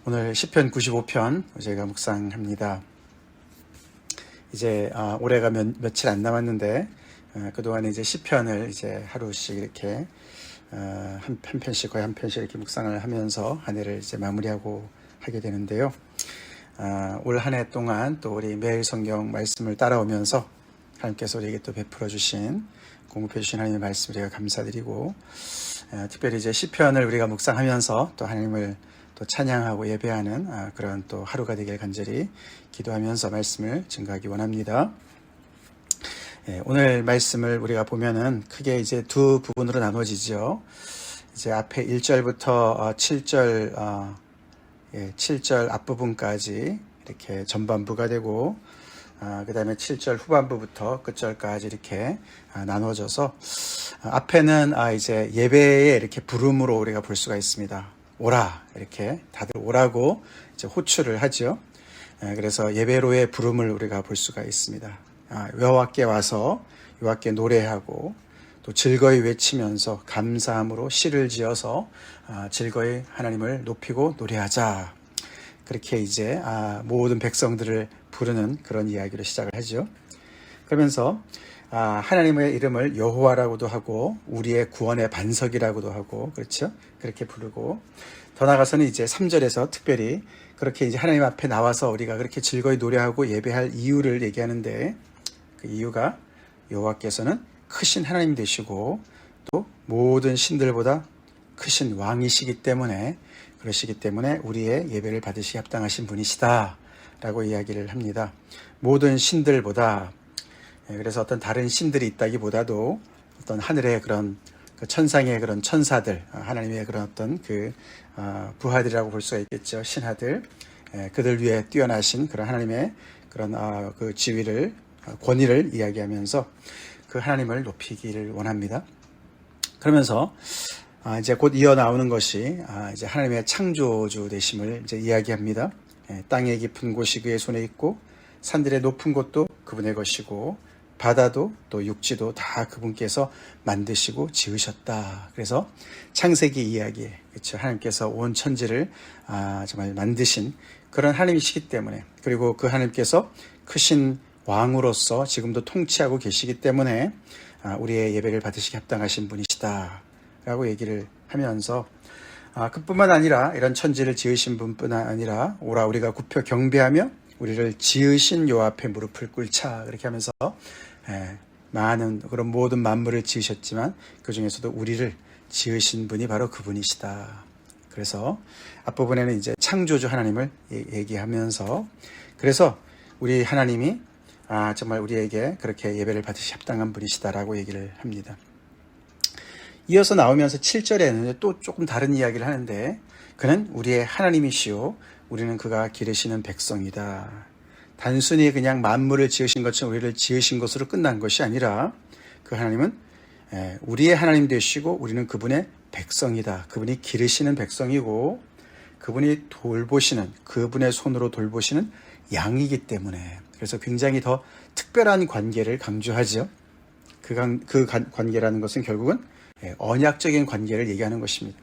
오늘 시편 95편 저희가 묵상합니다. 이제 올해가 며칠 안 남았는데 그동안에 이제 시편을 이제 하루씩 이렇게 한 편씩 거의 한 편씩 이렇게 묵상을 하면서 한 해를 이제 마무리하고 하게 되는데요. 올 한 해 동안 또 우리 매일 성경 말씀을 따라오면서 하나님께서 우리에게 또 베풀어 주신 공급해 주신 하나님의 말씀을 우리가 감사드리고 특별히 이제 시편을 우리가 묵상하면서 또 하나님을 또 찬양하고 예배하는 그런 또 하루가 되길 간절히 기도하면서 말씀을 증거하기 원합니다. 오늘 말씀을 우리가 보면은 크게 이제 두 부분으로 나눠지죠. 이제 앞에 1절부터 7절 앞부분까지 이렇게 전반부가 되고 그 다음에 7절 후반부부터 끝절까지 이렇게 나눠져서 앞에는 이제 예배의 이렇게 부름으로 우리가 볼 수가 있습니다. 오라, 이렇게 다들 오라고 이제 호출을 하죠. 그래서 예배로의 부름을 우리가 볼 수가 있습니다. 여호와께 와서 여호와께 노래하고 또 즐거이 외치면서 감사함으로 시를 지어서 즐거이 하나님을 높이고 노래하자. 그렇게 이제 모든 백성들을 부르는 그런 이야기로 시작을 하죠. 그러면서 하나님의 이름을 여호와라고도 하고 우리의 구원의 반석이라고도 하고 그렇죠. 그렇게 부르고 더 나아가서는 이제 3절에서 특별히 그렇게 이제 하나님 앞에 나와서 우리가 그렇게 즐거이 노래하고 예배할 이유를 얘기하는데 그 이유가 여호와께서는 크신 하나님 되시고 또 모든 신들보다 크신 왕이시기 때문에 그러시기 때문에 우리의 예배를 받으시기 합당하신 분이시다 라고 이야기를 합니다. 모든 신들보다 그래서 어떤 다른 신들이 있다기보다도 어떤 하늘의 그런 천상의 그런 천사들, 하나님의 그런 어떤 부하들이라고 볼 수가 있겠죠. 신하들, 그들 위에 뛰어나신 그런 하나님의 그런 그 지위를, 권위를 이야기하면서 그 하나님을 높이기를 원합니다. 그러면서 이제 곧 이어 나오는 것이 이제 하나님의 창조주 되심을 이제 이야기합니다. 땅의 깊은 곳이 그의 손에 있고 산들의 높은 곳도 그분의 것이고 바다도 또 육지도 다 그분께서 만드시고 지으셨다. 그래서 창세기 이야기, 그렇죠. 하나님께서 온 천지를 정말 만드신 그런 하나님이시기 때문에 그리고 그 하나님께서 크신 왕으로서 지금도 통치하고 계시기 때문에 우리의 예배를 받으시기 합당하신 분이시다. 라고 얘기를 하면서 그뿐만 아니라 이런 천지를 지으신 분뿐 아니라 오라 우리가 굽혀 경배하며 우리를 지으신 요 앞에 무릎을 꿇자. 그렇게 하면서 많은 그런 모든 만물을 지으셨지만 그 중에서도 우리를 지으신 분이 바로 그분이시다. 그래서 앞부분에는 이제 창조주 하나님을 얘기하면서 그래서 우리 하나님이 정말 우리에게 그렇게 예배를 받으시 합당한 분이시다라고 얘기를 합니다. 이어서 나오면서 7절에는 또 조금 다른 이야기를 하는데 그는 우리의 하나님이시오 우리는 그가 기르시는 백성이다. 단순히 그냥 만물을 지으신 것처럼 우리를 지으신 것으로 끝난 것이 아니라 그 하나님은 우리의 하나님 되시고 우리는 그분의 백성이다. 그분이 기르시는 백성이고 그분이 돌보시는 그분의 손으로 돌보시는 양이기 때문에 그래서 굉장히 더 특별한 관계를 강조하죠. 그 관계라는 것은 결국은 언약적인 관계를 얘기하는 것입니다.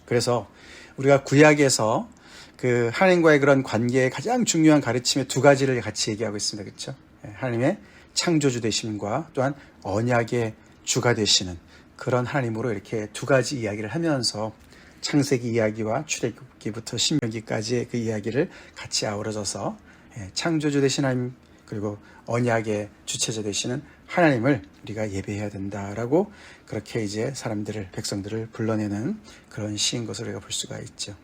그래서 우리가 구약에서 그 하나님과의 그런 관계의 가장 중요한 가르침의 두 가지를 같이 얘기하고 있습니다. 그렇죠? 하나님의 창조주 되심과 또한 언약의 주가 되시는 그런 하나님으로 이렇게 두 가지 이야기를 하면서 창세기 이야기와 출애굽기부터 신명기까지의 그 이야기를 같이 아우러져서 창조주 되신 하나님 그리고 언약의 주체자 되시는 하나님을 우리가 예배해야 된다라고 그렇게 이제 백성들을 불러내는 그런 시인 것을 우리가 볼 수가 있죠.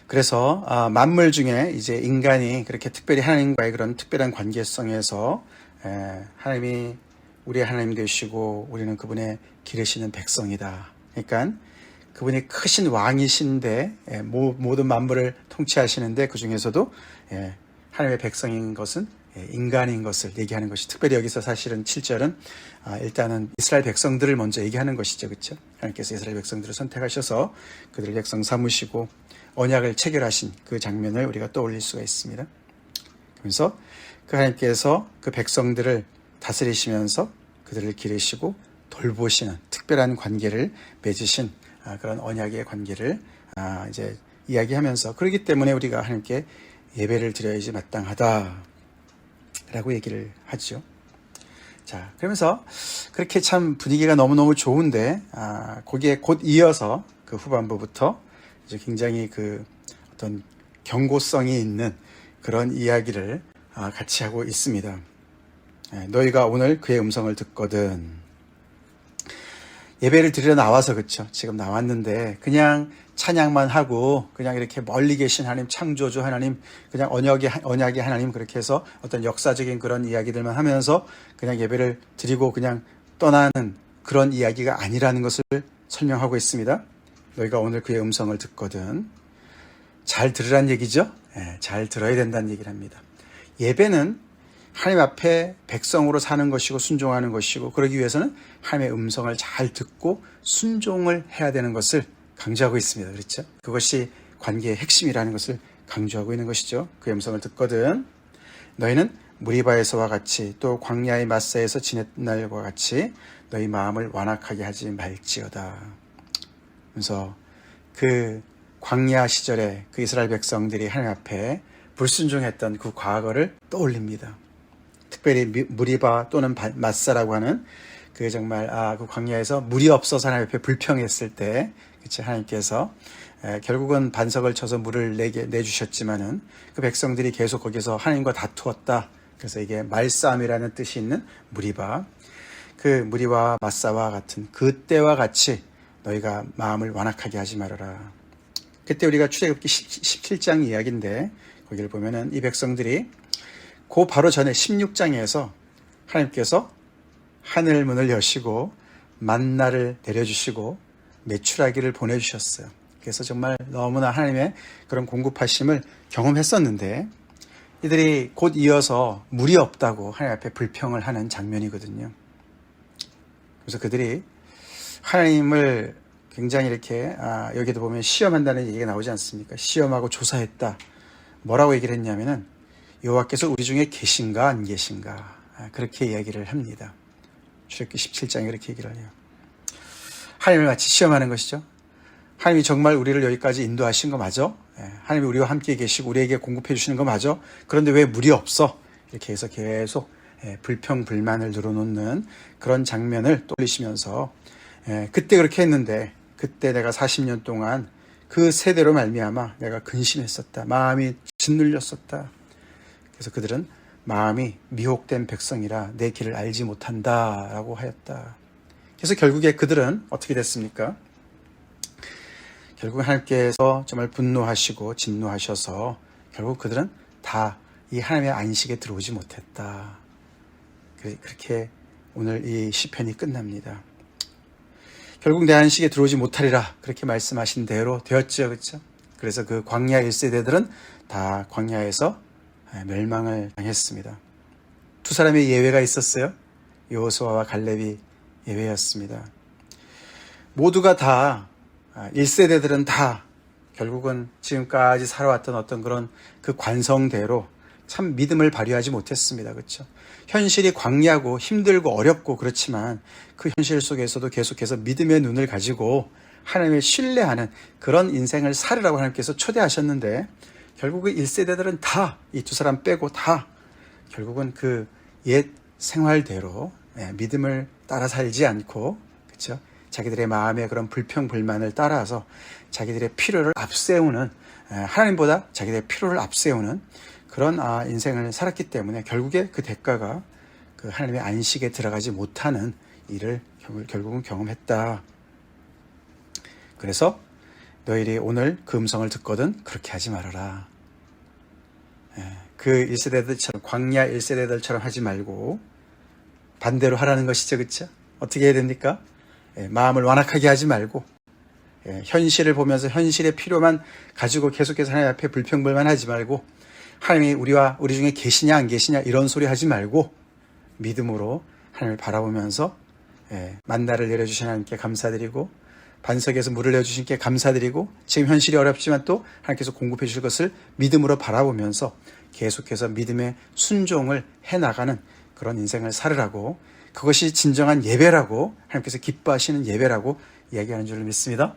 그래서 만물 중에 이제 인간이 그렇게 특별히 하나님과의 그런 특별한 관계성에서 하나님이 우리의 하나님 되시고 우리는 그분의 기르시는 백성이다. 그러니까 그분이 크신 왕이신데 모든 만물을 통치하시는데 그 중에서도 하나님의 백성인 것은 인간인 것을 얘기하는 것이 특별히 여기서 사실은 7절은 일단은 이스라엘 백성들을 먼저 얘기하는 것이죠. 그렇죠? 하나님께서 이스라엘 백성들을 선택하셔서 그들을 백성 삼으시고 언약을 체결하신 그 장면을 우리가 떠올릴 수가 있습니다. 그래서 그 하나님께서 그 백성들을 다스리시면서 그들을 기르시고 돌보시는 특별한 관계를 맺으신 그런 언약의 관계를 이제 이야기하면서 그렇기 때문에 우리가 하나님께 예배를 드려야지 마땅하다라고 얘기를 하죠. 자, 그러면서 그렇게 참 분위기가 너무너무 좋은데, 거기에 곧 이어서 그 후반부부터 이제 굉장히 그 어떤 경고성이 있는 그런 이야기를 같이 하고 있습니다. 너희가 오늘 그의 음성을 듣거든. 예배를 드리러 나와서 그렇죠. 지금 나왔는데 그냥 찬양만 하고 그냥 이렇게 멀리 계신 하나님, 창조주 하나님, 그냥 언약의 하나님, 그렇게 해서 어떤 역사적인 그런 이야기들만 하면서 그냥 예배를 드리고 그냥 떠나는 그런 이야기가 아니라는 것을 설명하고 있습니다. 너희가 오늘 그의 음성을 듣거든. 잘 들으란 얘기죠. 잘 들어야 된다는 얘기를 합니다. 예배는 하나님 앞에 백성으로 사는 것이고 순종하는 것이고, 그러기 위해서는 하나님의 음성을 잘 듣고 순종을 해야 되는 것을 강조하고 있습니다. 그렇죠? 그것이 관계의 핵심이라는 것을 강조하고 있는 것이죠. 그의 음성을 듣거든 너희는 무리바에서와 같이 또 광야의 마사에서 지냈던 날과 같이 너희 마음을 완악하게 하지 말지어다. 그래서 그 광야 시절에 그 이스라엘 백성들이 하나님 앞에 불순종했던 그 과거를 떠올립니다. 특별히 무리바 또는 마사라고 하는 그 정말 그 광야에서 물이 없어서 하나님 앞에 불평했을 때, 그치, 하나님께서 결국은 반석을 쳐서 물을 내주셨지만은 그 백성들이 계속 거기서 하나님과 다투었다. 그래서 이게 말싸움이라는 뜻이 있는 무리바, 그 무리와 마사와 같은 그때와 같이 너희가 마음을 완악하게 하지 말아라. 그때 우리가 출애굽기 17장 이야기인데 거기를 보면은 이 백성들이 그 바로 전에 16장에서 하나님께서 하늘 문을 여시고 만나를 내려주시고 메추라기를 보내주셨어요. 그래서 정말 너무나 하나님의 그런 공급하심을 경험했었는데, 이들이 곧 이어서 물이 없다고 하나님 앞에 불평을 하는 장면이거든요. 그래서 그들이 하나님을 굉장히 이렇게 여기도 보면 시험한다는 얘기가 나오지 않습니까? 시험하고 조사했다. 뭐라고 얘기를 했냐면은 여호와께서 우리 중에 계신가 안 계신가, 그렇게 이야기를 합니다. 출애굽기 17장에 그렇게 얘기를 해요. 하나님을 마치 시험하는 것이죠. 하나님이 정말 우리를 여기까지 인도하신 거 맞아? 하나님이 우리와 함께 계시고 우리에게 공급해 주시는 거 맞아? 그런데 왜 물이 없어? 이렇게 해서 계속 불평 불만을 늘어놓는 그런 장면을 떠올리시면서, 그때 그렇게 했는데 그때 내가 40년 동안 그 세대로 말미암아 내가 근심했었다. 마음이 짓눌렸었다. 그래서 그들은 마음이 미혹된 백성이라 내 길을 알지 못한다라고 하였다. 그래서 결국에 그들은 어떻게 됐습니까? 결국 하나님께서 정말 분노하시고 진노하셔서 결국 그들은 다 이 하나님의 안식에 들어오지 못했다. 그렇게 오늘 이 시편이 끝납니다. 결국 내 안식에 들어오지 못하리라, 그렇게 말씀하신 대로 되었죠. 그렇죠? 그래서 그 광야 1세대들은 다 광야에서 멸망을 당했습니다. 두 사람의 예외가 있었어요. 여호수아와 갈렙이 예외였습니다. 모두가 다 1세대들은 다 결국은 지금까지 살아왔던 어떤 그런 그 관성대로 참 믿음을 발휘하지 못했습니다. 그렇죠? 현실이 광야고 힘들고 어렵고 그렇지만 그 현실 속에서도 계속해서 믿음의 눈을 가지고 하나님을 신뢰하는 그런 인생을 살으라고 하나님께서 초대하셨는데, 결국은 1세대들은 다 이 두 사람 빼고 다 결국은 그 옛 생활대로 믿음을 따라 살지 않고, 그렇죠? 자기들의 마음의 그런 불평 불만을 따라서 자기들의 필요를 앞세우는, 하나님보다 자기들의 필요를 앞세우는 그런 인생을 살았기 때문에 결국에 그 대가가 그 하나님의 안식에 들어가지 못하는 일을 결국은 경험했다. 그래서 너희들이 오늘 그 음성을 듣거든 그렇게 하지 말아라. 그 1세대들처럼, 광야 1세대들처럼 하지 말고 반대로 하라는 것이죠. 그렇죠? 어떻게 해야 됩니까? 마음을 완악하게 하지 말고 현실을 보면서 현실의 필요만 가지고 계속해서 하나님 앞에 불평불만 하지 말고, 하나님이 우리 중에 계시냐 안 계시냐 이런 소리 하지 말고 믿음으로 하나님을 바라보면서 만나를 내려주신 하나님께 감사드리고, 반석에서 물을 내주신 께 감사드리고, 지금 현실이 어렵지만 또 하나님께서 공급해 주실 것을 믿음으로 바라보면서 계속해서 믿음의 순종을 해나가는 그런 인생을 살으라고, 그것이 진정한 예배라고, 하나님께서 기뻐하시는 예배라고 이야기하는 줄 믿습니다.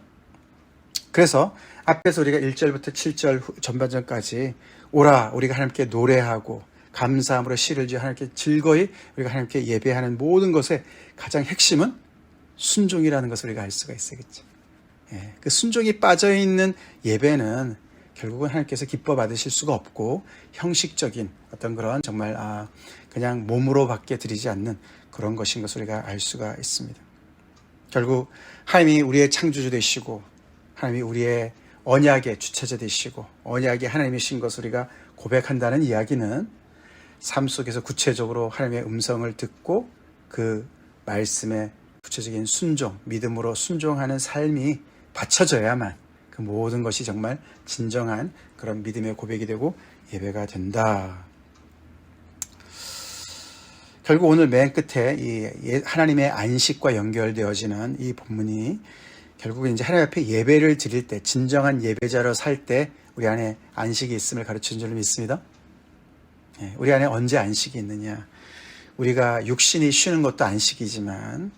그래서 앞에서 우리가 1절부터 7절 전반전까지 오라 우리가 하나님께 노래하고 감사함으로 시를 지어 하나님께 즐거이 우리가 하나님께 예배하는 모든 것의 가장 핵심은 순종이라는 것을 우리가 알 수가 있어야겠죠. 그 순종이 빠져있는 예배는 결국은 하나님께서 기뻐 받으실 수가 없고 형식적인 어떤 그런 정말 그냥 몸으로 밖에 드리지 않는 그런 것인 것을 우리가 알 수가 있습니다. 결국 하나님이 우리의 창조주 되시고 하나님이 우리의 언약의 주체자 되시고 언약이 하나님이신 것을 우리가 고백한다는 이야기는 삶 속에서 구체적으로 하나님의 음성을 듣고 그 말씀에 구체적인 순종, 믿음으로 순종하는 삶이 받쳐져야만 그 모든 것이 정말 진정한 그런 믿음의 고백이 되고 예배가 된다. 결국 오늘 맨 끝에 이 하나님의 안식과 연결되어지는 이 본문이 결국은 이제 하나님 앞에 예배를 드릴 때 진정한 예배자로 살 때 우리 안에 안식이 있음을 가르치는 줄 믿습니다. 우리 안에 언제 안식이 있느냐? 우리가 육신이 쉬는 것도 안식이지만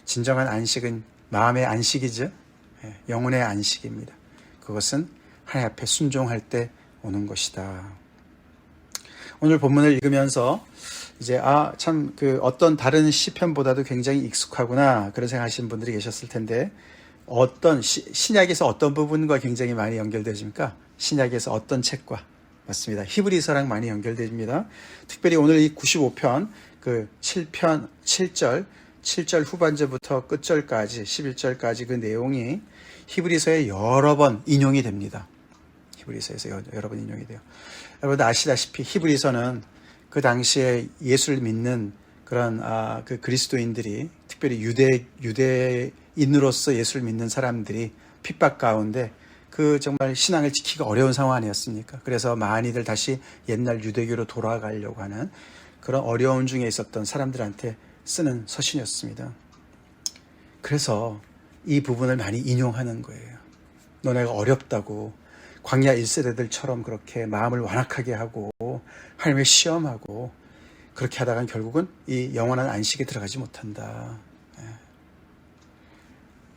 진정한 안식은 마음의 안식이죠. 영혼의 안식입니다. 그것은 하나님 앞에 순종할 때 오는 것이다. 오늘 본문을 읽으면서 이제 참 그 어떤 다른 시편보다도 굉장히 익숙하구나 그런 생각하시는 분들이 계셨을 텐데 어떤 신약에서 어떤 부분과 굉장히 많이 연결되십니까? 신약에서 어떤 책과? 맞습니다. 히브리서랑 많이 연결됩니다. 특별히 오늘 이 95편 그 7절 후반절부터 끝절까지 11절까지 그 내용이 히브리서에 여러 번 인용이 됩니다. 히브리서에서 여러 번 인용이 돼요. 여러분 아시다시피 히브리서는 그 당시에 예수를 믿는 그런 그 그리스도인들이 특별히 유대인으로서 예수를 믿는 사람들이 핍박 가운데 그 정말 신앙을 지키기가 어려운 상황 아니었습니까? 그래서 많이들 다시 옛날 유대교로 돌아가려고 하는 그런 어려움 중에 있었던 사람들한테 쓰는 서신이었습니다. 그래서 이 부분을 많이 인용하는 거예요. 너네가 어렵다고 광야 1세대들처럼 그렇게 마음을 완악하게 하고 하나님을 시험하고 그렇게 하다간 결국은 이 영원한 안식에 들어가지 못한다.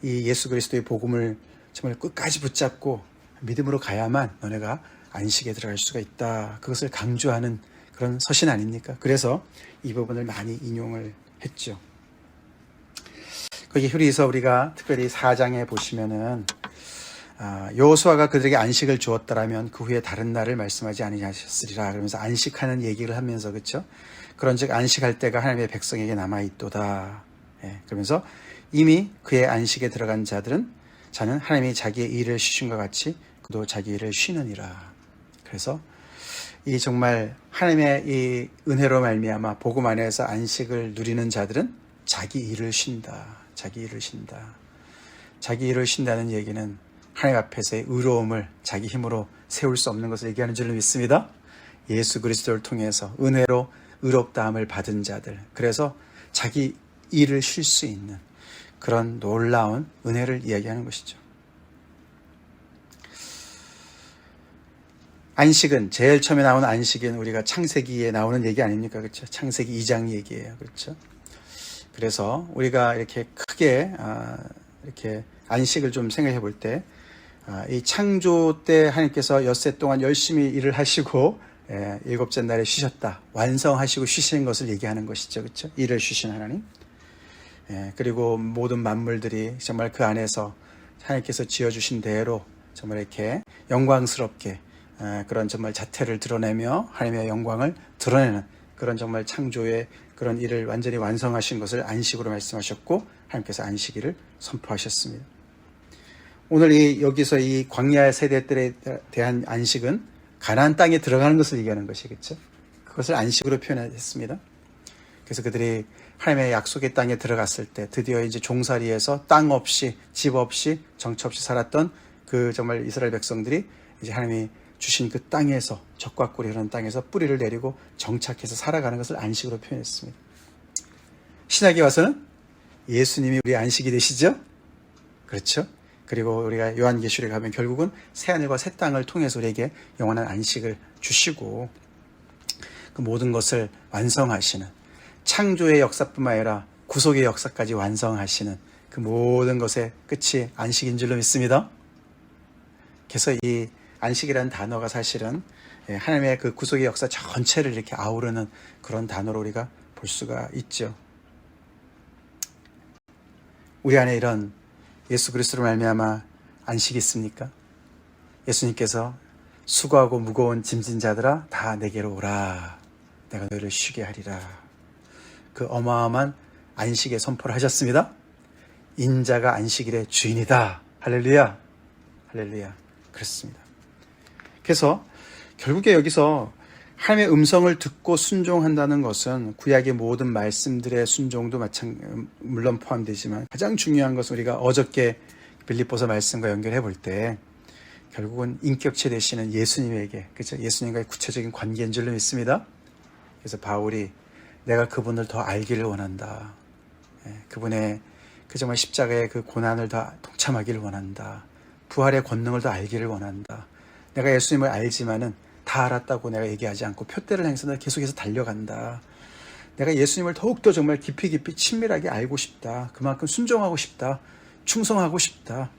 이 예수 그리스도의 복음을 정말 끝까지 붙잡고 믿음으로 가야만 너네가 안식에 들어갈 수가 있다. 그것을 강조하는 그런 서신 아닙니까? 그래서 이 부분을 많이 인용을 했죠. 거기 히브리서 우리가 특별히 4장에 보시면은 여호수아가 그들에게 안식을 주었더라면 그 후에 다른 날을 말씀하지 아니하셨으리라 그러면서 안식하는 얘기를 하면서 그렇죠? 그런즉 안식할 때가 하나님의 백성에게 남아 있도다. 그러면서 이미 그의 안식에 들어간 자는 하나님이 자기의 일을 쉬신 것 같이 그도 자기 일을 쉬느니라. 그래서 이 정말 하나님의 이 은혜로 말미암아 복음 안에서 안식을 누리는 자들은 자기 일을 쉰다. 자기 일을 쉰다. 자기 일을 쉰다는 얘기는 하나님 앞에서의 의로움을 자기 힘으로 세울 수 없는 것을 얘기하는 줄로 믿습니다. 예수 그리스도를 통해서 은혜로 의롭다함을 받은 자들, 그래서 자기 일을 쉴 수 있는 그런 놀라운 은혜를 이야기하는 것이죠. 안식은 제일 처음에 나오는 안식은 우리가 창세기에 나오는 얘기 아닙니까? 그렇죠? 창세기 2장 얘기예요. 그렇죠? 그래서 우리가 이렇게 크게 이렇게 안식을 좀 생각해 볼 때 이 창조 때 하나님께서 엿새 동안 열심히 일을 하시고 일곱째 날에 쉬셨다. 완성하시고 쉬시는 것을 얘기하는 것이죠. 그렇죠? 일을 쉬신 하나님. 그리고 모든 만물들이 정말 그 안에서 하나님께서 지어주신 대로 정말 이렇게 영광스럽게 그런 정말 자태를 드러내며 하나님의 영광을 드러내는 그런 정말 창조의 그런 일을 완전히 완성하신 것을 안식으로 말씀하셨고 하나님께서 안식일을 선포하셨습니다. 오늘 여기서 이 광야 세대들에 대한 안식은 가나안 땅에 들어가는 것을 얘기하는 것이겠죠. 그것을 안식으로 표현했습니다. 그래서 그들이 하나님의 약속의 땅에 들어갔을 때 드디어 이제 종살이에서 땅 없이 집 없이 정처 없이 살았던 그 정말 이스라엘 백성들이 이제 하나님이 주신 그 땅에서 적과 꿀이 흐르는 땅에서 뿌리를 내리고 정착해서 살아가는 것을 안식으로 표현했습니다. 신약에 와서는 예수님이 우리 안식이 되시죠? 그렇죠? 그리고 우리가 요한계시록에 가면 결국은 새하늘과 새 땅을 통해서 우리에게 영원한 안식을 주시고 그 모든 것을 완성하시는 창조의 역사뿐만 아니라 구속의 역사까지 완성하시는 그 모든 것의 끝이 안식인 줄로 믿습니다. 그래서 이 안식이라는 단어가 사실은 하나님의 그 구속의 역사 전체를 이렇게 아우르는 그런 단어로 우리가 볼 수가 있죠. 우리 안에 이런 예수 그리스도로 말미암아 안식이 있습니까? 예수님께서 수고하고 무거운 짐진 자들아 다 내게로 오라. 내가 너희를 쉬게 하리라. 그 어마어마한 안식의 선포를 하셨습니다. 인자가 안식일의 주인이다. 할렐루야. 할렐루야. 그렇습니다. 그래서 결국에 여기서 하나님의 음성을 듣고 순종한다는 것은 구약의 모든 말씀들의 순종도 물론 포함되지만 가장 중요한 것은 우리가 어저께 빌립보서 말씀과 연결해 볼 때 결국은 인격체 되시는 예수님에게, 그렇죠? 예수님과의 구체적인 관계인 줄로 믿습니다. 그래서 바울이 내가 그분을 더 알기를 원한다. 그분의 그 정말 십자가의 그 고난을 더 동참하기를 원한다. 부활의 권능을 더 알기를 원한다. 내가 예수님을 알지만은 다 알았다고 내가 얘기하지 않고 표대를 향해서 계속해서 달려간다. 내가 예수님을 더욱더 정말 깊이 친밀하게 알고 싶다. 그만큼 순종하고 싶다. 충성하고 싶다.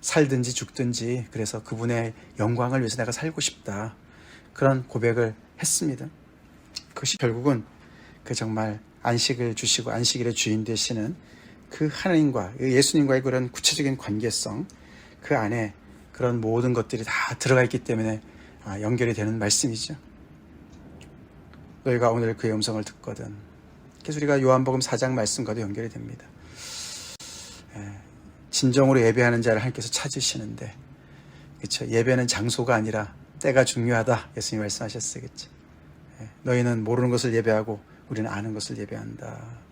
살든지 죽든지 그래서 그분의 영광을 위해서 내가 살고 싶다. 그런 고백을 했습니다. 그것이 결국은 그 정말 안식을 주시고 안식일의 주인 되시는 그 하나님과 예수님과의 그런 구체적인 관계성, 그 안에 그런 모든 것들이 다 들어가 있기 때문에 연결이 되는 말씀이죠. 너희가 오늘 그의 음성을 듣거든. 그래서 우리가 요한복음 4장 말씀과도 연결이 됩니다. 진정으로 예배하는 자를 하나님께서 찾으시는데, 그렇죠? 예배는 장소가 아니라 때가 중요하다. 예수님이 말씀하셨어요. 그렇죠? 너희는 모르는 것을 예배하고 우리는 아는 것을 예배한다.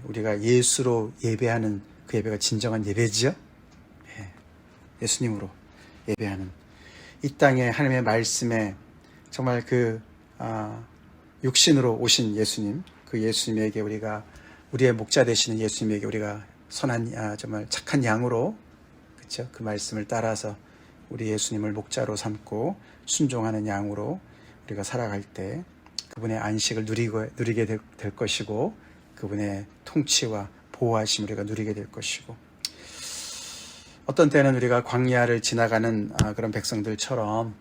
우리가 예수로 예배하는 그 예배가 진정한 예배지요. 예수님으로 예배하는 이 땅에 하나님의 말씀에 정말 그 육신으로 오신 예수님, 그 예수님에게 우리가 우리의 목자 되시는 예수님에게 우리가 선한 정말 착한 양으로, 그렇죠? 그 말씀을 따라서 우리 예수님을 목자로 삼고 순종하는 양으로 우리가 살아갈 때 그분의 안식을 누리게 될 것이고 그분의 통치와 보호하심을 우리가 누리게 될 것이고, 어떤 때는 우리가 광야를 지나가는 그런 백성들처럼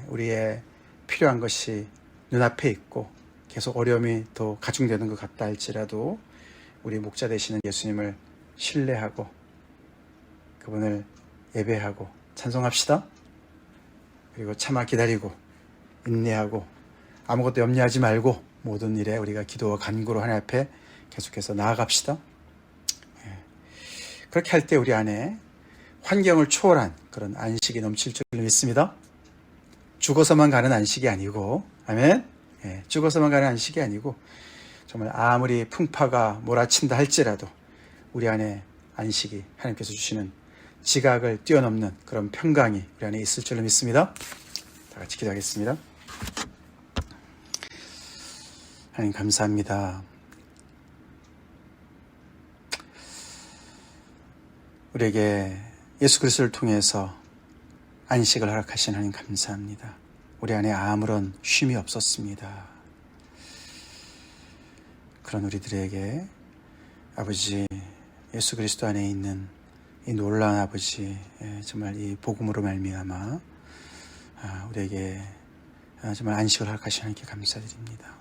우리의 필요한 것이 눈앞에 있고 계속 어려움이 더 가중되는 것 같다 할지라도 우리 목자 되시는 예수님을 신뢰하고 그분을 예배하고 찬송합시다. 그리고 참아 기다리고 인내하고 아무것도 염려하지 말고 모든 일에 우리가 기도와 간구로 하나님 앞에 계속해서 나아갑시다. 그렇게 할 때 우리 안에 환경을 초월한 그런 안식이 넘칠 줄 믿습니다. 죽어서만 가는 안식이 아니고, 아멘. 죽어서만 가는 안식이 아니고 정말 아무리 풍파가 몰아친다 할지라도 우리 안에 안식이 하나님께서 주시는 지각을 뛰어넘는 그런 평강이 우리 안에 있을 줄로 믿습니다. 다 같이 기도하겠습니다. 하나님 감사합니다. 우리에게 예수 그리스도를 통해서 안식을 허락하신 하나님 감사합니다. 우리 안에 아무런 쉼이 없었습니다. 그런 우리들에게 아버지 예수 그리스도 안에 있는 이 놀라운 아버지 정말 이 복음으로 말미암아 우리에게 정말 안식을 허락하신 하나님께 감사드립니다.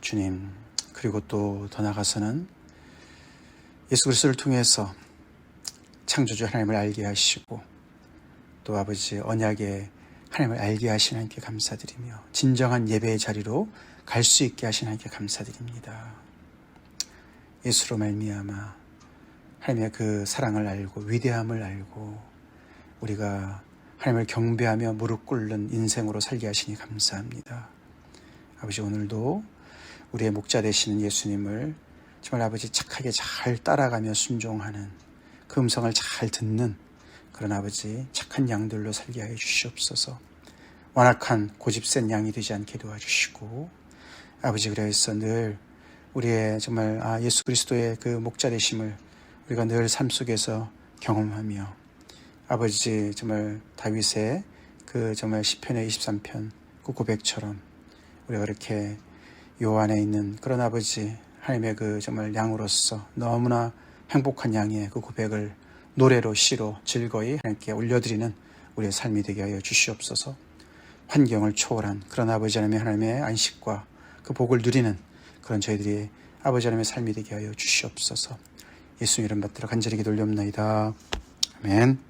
주님, 그리고 또 더 나아가서는 예수 그리스도를 통해서 창조주 하나님을 알게 하시고 또 아버지 언약의 하나님을 알게 하신 하나님께 감사드리며 진정한 예배의 자리로 갈 수 있게 하신 하나님께 감사드립니다. 예수로 말미암아 하나님의 그 사랑을 알고 위대함을 알고 우리가 하나님을 경배하며 무릎 꿇는 인생으로 살게 하시니 감사합니다. 아버지, 오늘도 우리의 목자 되시는 예수님을 정말 아버지 착하게 잘 따라가며 순종하는 그 음성을 잘 듣는 그런 아버지 착한 양들로 살게 하여 주시옵소서. 완악한 고집센 양이 되지 않게 도와주시고 아버지, 그래서 늘 우리의 정말 예수 그리스도의 그 목자 되심을 우리가 늘 삶 속에서 경험하며 아버지 정말 다윗의 그 정말 시편의 23편 그 고백처럼 우리가 그렇게 요 안에 있는 그런 아버지 하나님의 그 정말 양으로서 너무나 행복한 양의 그 고백을 노래로 시로 즐거이 하나님께 올려드리는 우리의 삶이 되게 하여 주시옵소서. 환경을 초월한 그런 아버지 하나님의 안식과 그 복을 누리는 그런 저희들이 아버지 하나님의 삶이 되게 하여 주시옵소서. 예수 이름 받들어 간절히 기도 올려옵나이다. 아멘.